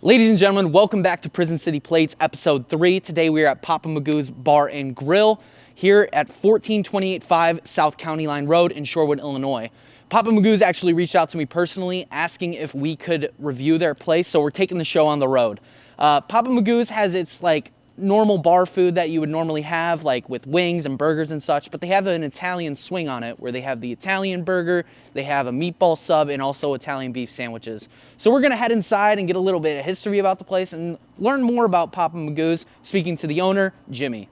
Ladies and gentlemen, welcome back to Prison City Plates, episode 3. Today we are at Papa Magoo's Bar and Grill here at 14285 South County Line Road in Shorewood, Illinois. Papa Magoo's actually reached out to me personally asking if we could review their place, so we're taking the show on the road. Papa Magoo's has its normal bar food that you would normally have, like with wings and burgers and such, but they have an Italian swing on it where they have the Italian burger, they have a meatball sub, and also Italian beef sandwiches. So we're gonna head inside and get a little bit of history about the place and learn more about Papa Magoo's, speaking to the owner, Jimmy.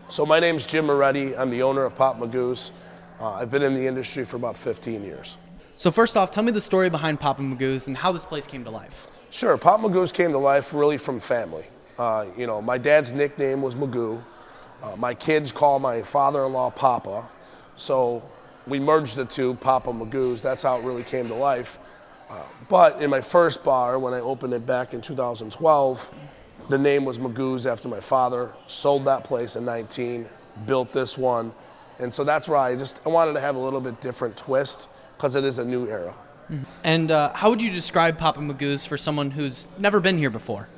So my name's Jim Moretti. I'm the owner of Papa Magoo's. I've been in the industry for about 15 years. So first off, tell me the story behind Papa Magoo's and how this place came to life. Sure, Papa Magoo's came to life really from family. My dad's nickname was Magoo. My kids call my father-in-law Papa. So we merged the two, Papa Magoo's. That's how it really came to life. But in my first bar, when I opened it back in 2012, the name was Magoo's after my father. Sold that place in 19, built this one. And so that's why I wanted to have a little bit different twist, because it is a new era. And how would you describe Papa Magoo's for someone who's never been here before?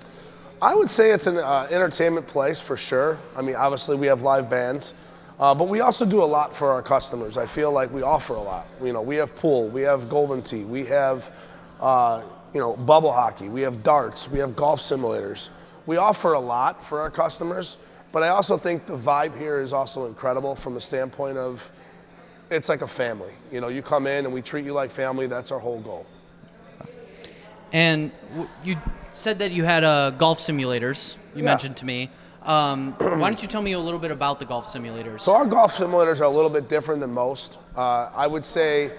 I would say it's an entertainment place for sure. I mean, obviously we have live bands, but we also do a lot for our customers. I feel like we offer a lot. We have pool, we have golden tee, we have bubble hockey, we have darts, we have golf simulators. We offer a lot for our customers, but I also think the vibe here is also incredible from the standpoint of it's like a family. You come in and we treat you like family. That's our whole goal. And you said that you had golf simulators, you mentioned to me. Why don't you tell me a little bit about the golf simulators? So our golf simulators are a little bit different than most. I would say,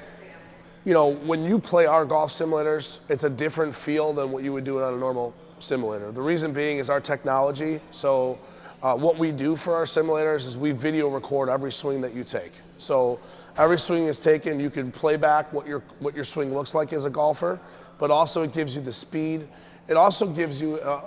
when you play our golf simulators, it's a different feel than what you would do on a normal simulator. The reason being is our technology. So what we do for our simulators is we video record every swing that you take. So every swing is taken, you can play back what your swing looks like as a golfer, but also it gives you the speed. It also gives you a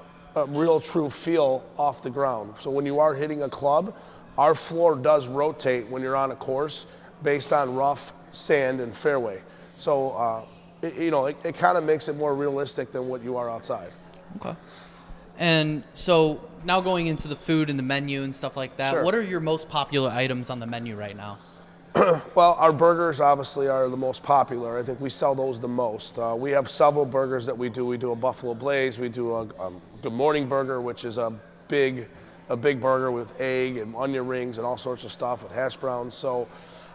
real true feel off the ground. So when you are hitting a club, our floor does rotate when you're on a course based on rough, sand, and fairway. So it kind of makes it more realistic than what you are outside. Okay. And so now going into the food and the menu and stuff like that, Sure. What are your most popular items on the menu right now? Well, our burgers obviously are the most popular. I think we sell those the most. We have several burgers that we do. We do a Buffalo Blaze. We do a Good Morning Burger, which is a big burger with egg and onion rings and all sorts of stuff with hash browns. So,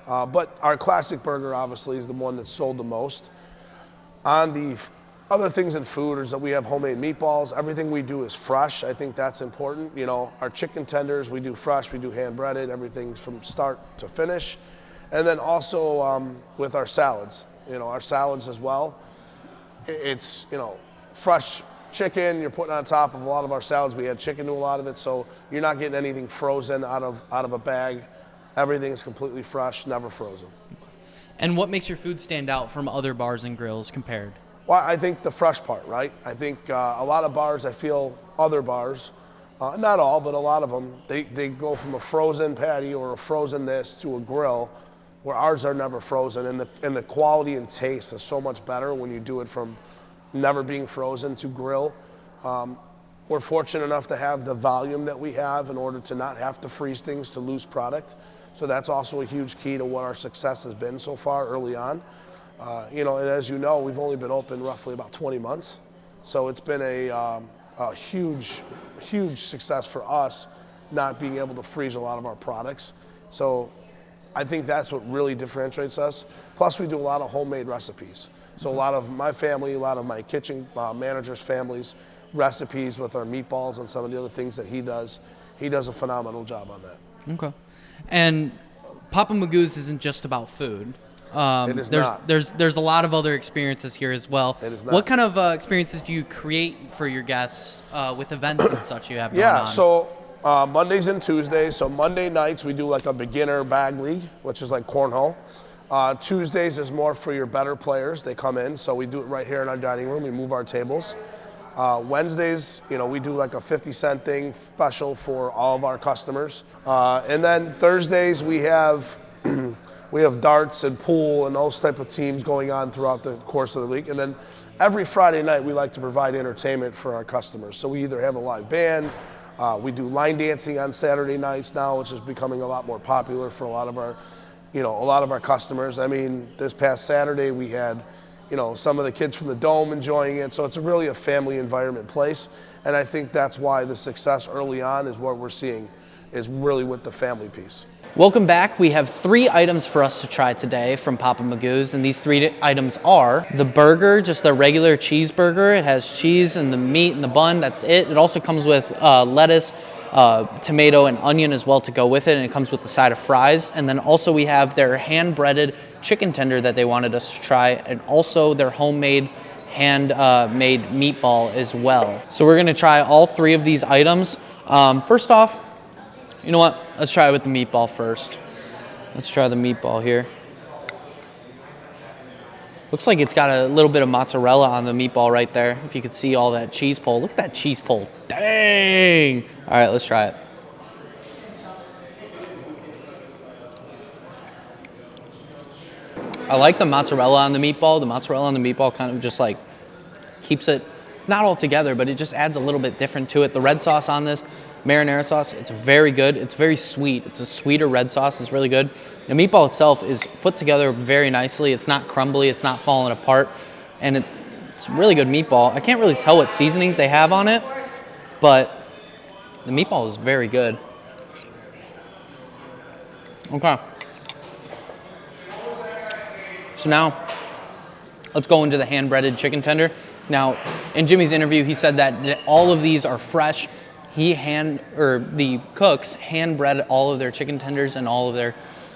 but our classic burger obviously is the one that's sold the most. On the other things in food is that we have homemade meatballs. Everything we do is fresh. I think that's important. Our chicken tenders, we do fresh, we do hand breaded, everything from start to finish. And then also with our salads, our salads as well. It's, fresh chicken you're putting on top of a lot of our salads. We add chicken to a lot of it, so you're not getting anything frozen out of a bag. Everything is completely fresh, never frozen. And what makes your food stand out from other bars and grills compared? Well, I think the fresh part, right? I think a lot of bars, I feel other bars, not all, but a lot of them, they go from a frozen patty or a frozen this to a grill, where ours are never frozen, and the quality and taste is so much better when you do it from never being frozen to grill. We're fortunate enough to have the volume that we have in order to not have to freeze things to lose product. So that's also a huge key to what our success has been so far early on. And as you know, we've only been open roughly about 20 months. So it's been a huge success for us not being able to freeze a lot of our products. So I think that's what really differentiates us. Plus we do a lot of homemade recipes. So a lot of my family, a lot of my kitchen managers' families, recipes with our meatballs and some of the other things that he does a phenomenal job on that. Okay. And Papa Magoo's isn't just about food. It is not. There's a lot of other experiences here as well. It is not. What kind of experiences do you create for your guests with events and such you have going on? Yeah, so Mondays and Tuesdays. So Monday nights we do like a beginner bag league, which is like cornhole. Tuesdays is more for your better players. They come in, so we do it right here in our dining room. We move our tables. Wednesdays, we do like a 50-cent thing special for all of our customers. And then Thursdays we have We have darts and pool and those type of teams going on throughout the course of the week. And then every Friday night, we like to provide entertainment for our customers. So we either have a live band, we do line dancing on Saturday nights now, which is becoming a lot more popular for a lot of our customers. I mean, this past Saturday we had, some of the kids from the Dome enjoying it. So it's really a family environment place. And I think that's why the success early on is what we're seeing is really with the family piece. Welcome back. We have 3 items for us to try today from Papa Magoo's, and these 3 items are the burger, just the regular cheeseburger. It has cheese and the meat and the bun, that's it. It also comes with lettuce, tomato, and onion as well to go with it, and it comes with the side of fries. And then also we have their hand-breaded chicken tender that they wanted us to try, and also their homemade hand-made meatball as well. So we're gonna try all 3 of these items. First off, you know what? Let's try it with the meatball first. Let's try the meatball here. Looks like it's got a little bit of mozzarella on the meatball right there. If you could see all that cheese pull. Look at that cheese pull. Dang! All right, let's try it. I like the mozzarella on the meatball. The mozzarella on the meatball kind of just like keeps it, not all together, but it just adds a little bit different to it. The red sauce on this, marinara sauce, it's very good. It's very sweet. It's a sweeter red sauce. It's really good. The meatball itself is put together very nicely. It's not crumbly. It's not falling apart. And it's a really good meatball. I can't really tell what seasonings they have on it, but the meatball is very good. Okay. So now, let's go into the hand-breaded chicken tender. Now, in Jimmy's interview, he said that all of these are fresh. The cooks hand-bread all of their chicken tenders and all of their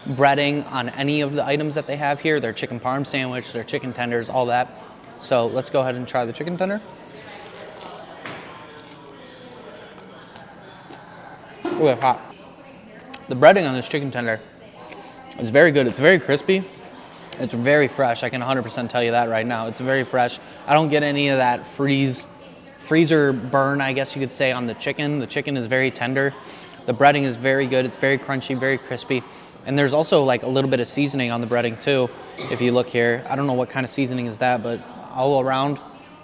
breading on any of the items that they have here, their chicken parm sandwich, their chicken tenders, all that. So let's go ahead and try the chicken tender. Ooh, it's hot. The breading on this chicken tender is very good. It's very crispy. It's very fresh. I can 100% tell you that right now. It's very fresh. I don't get any of that freezer burn, I guess you could say, on the chicken. The chicken is very tender. The breading is very good. It's very crunchy, very crispy. And there's also like a little bit of seasoning on the breading too. If you look here, I don't know what kind of seasoning is that, but all around,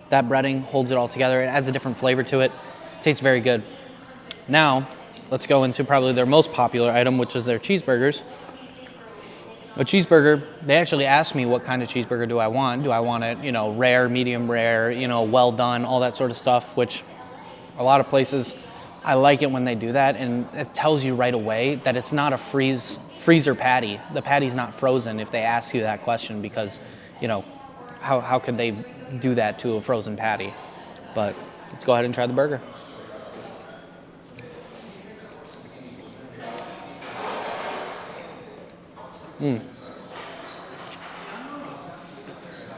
that breading holds it all together. It adds a different flavor to it. It tastes very good. Now, let's go into probably their most popular item, which is their cheeseburgers. A cheeseburger, they actually asked me what kind of cheeseburger do I want. Do I want it, rare, medium rare, well done, all that sort of stuff, which a lot of places, I like it when they do that, and it tells you right away that it's not a freezer patty. The patty's not frozen if they ask you that question because, how could they do that to a frozen patty? But let's go ahead and try the burger.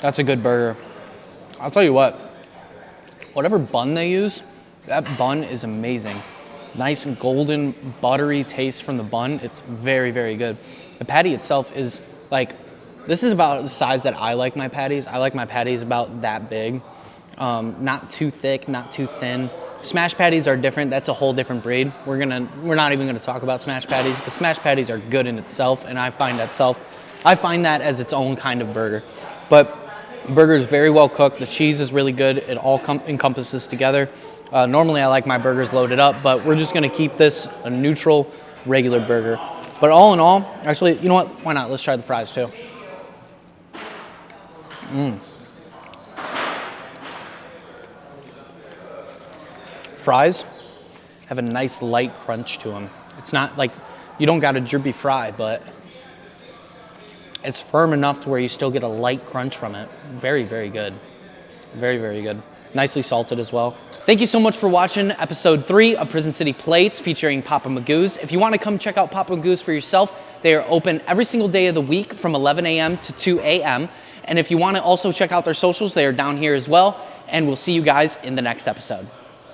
That's a good burger. I'll tell you what, whatever bun they use, that bun is amazing. Nice golden buttery taste from the bun. It's very, very good. The patty itself is this is about the size that I like my patties. I like my patties about that big. Not too thick, not too thin. Smash patties are different. That's a whole different breed. We're not even gonna talk about smash patties because smash patties are good in itself, and I find that as its own kind of burger. But the burger is very well cooked. The cheese is really good. It all encompasses together. Normally I like my burgers loaded up, but we're just gonna keep this a neutral, regular burger. But all in all, actually, you know what? Why not? Let's try the fries too. Fries have a nice light crunch to them. It's not like, you don't got a drippy fry, but it's firm enough to where you still get a light crunch from it. Very, very good. Very, very good. Nicely salted as well. Thank you so much for watching episode 3 of Prison City Plates featuring Papa Magoo's. If you want to come check out Papa Magoo's for yourself, they are open every single day of the week from 11 a.m. to 2 a.m. And if you want to also check out their socials, they are down here as well. And we'll see you guys in the next episode.